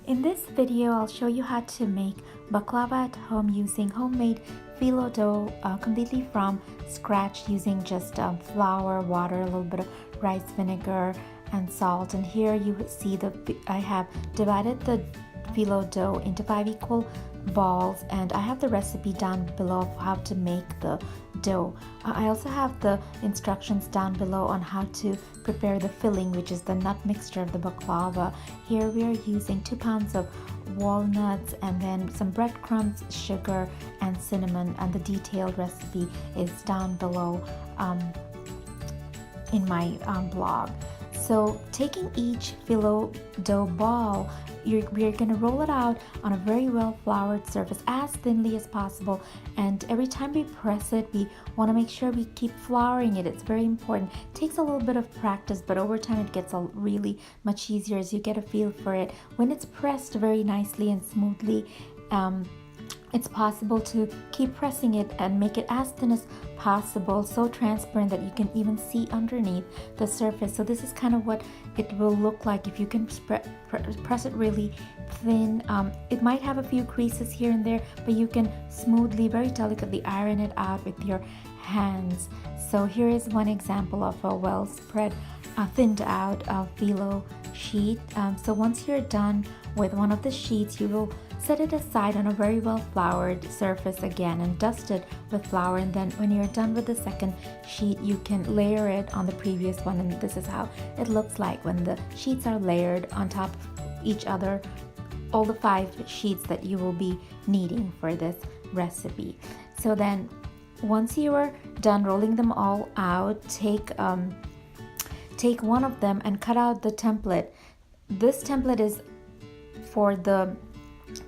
In this video, I'll show you how to make baklava at home using homemade phyllo dough completely from scratch using just flour, water, a little bit of rice vinegar and salt. And here you see I have divided the phyllo dough into 5 equal balls, and I have the recipe down below of how to make the dough. I also have the instructions down below on how to prepare the filling, which is the nut mixture of the baklava. Here we are using 2 pounds of walnuts and then some breadcrumbs, sugar and cinnamon, and the detailed recipe is down below in my blog. So taking each phyllo dough ball, we're going to roll it out on a very well floured surface as thinly as possible, and every time we press it we want to make sure we keep flouring it. It's very important. It takes a little bit of practice, but over time it gets really much easier as you get a feel for it. When it's pressed very nicely and smoothly, it's possible to keep pressing it and make it as thin as possible, so transparent that you can even see underneath the surface. So this is kind of what it will look like if you can press it really thin. It might have a few creases here and there, but you can smoothly, very delicately iron it out with your hands. So here is one example of a well spread, thinned out phyllo sheet. So once you're done with one of the sheets, you will set it aside on a very well floured surface again and dust it with flour, and then when you're done with the second sheet you can layer it on the previous one, and this is how it looks like when the sheets are layered on top of each other, all the 5 sheets that you will be needing for this recipe. So then once you are done rolling them all out, take one of them and cut out the template. This template is for the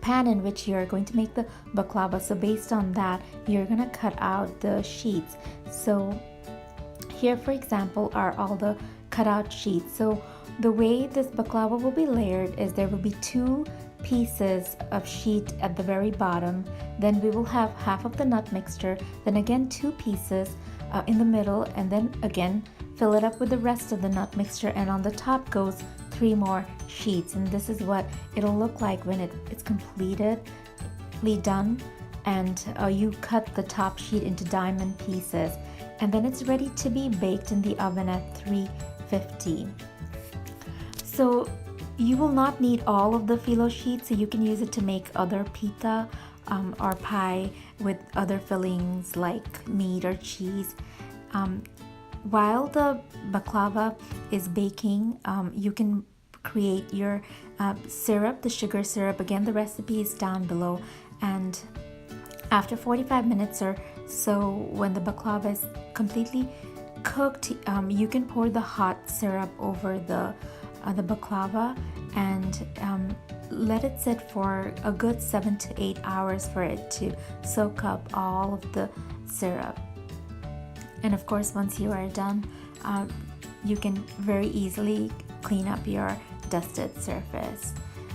pan in which you're going to make the baklava, so based on that you're going to cut out the sheets. So here, for example, are all the cut out sheets. So the way this baklava will be layered is there will be 2 pieces of sheet at the very bottom, then we will have half of the nut mixture, then again 2 pieces in the middle, and then again fill it up with the rest of the nut mixture, and on the top goes 3 more sheets. And this is what it'll look like when it's completely done, and you cut the top sheet into diamond pieces, and then it's ready to be baked in the oven at 350. So you will not need all of the phyllo sheets, so you can use it to make other pita or pie with other fillings like meat or cheese. While the baklava is baking, you can create your syrup, the sugar syrup. Again, the recipe is down below, and after 45 minutes or so, when the baklava is completely cooked, you can pour the hot syrup over the baklava and let it sit for a good 7 to 8 hours for it to soak up all of the syrup. And of course, once you are done, you can very easily clean up your dusted surface.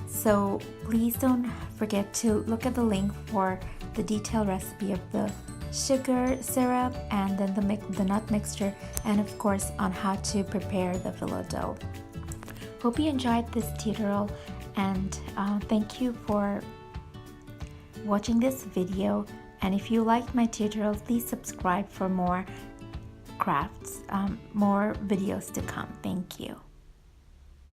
So please don't forget to look at the link for the detailed recipe of the sugar syrup and then the nut mixture, and of course on how to prepare the phyllo dough. Hope you enjoyed this tutorial, and thank you for watching this video. And if you liked my tutorial, please subscribe for more crafts, more videos to come. Thank you.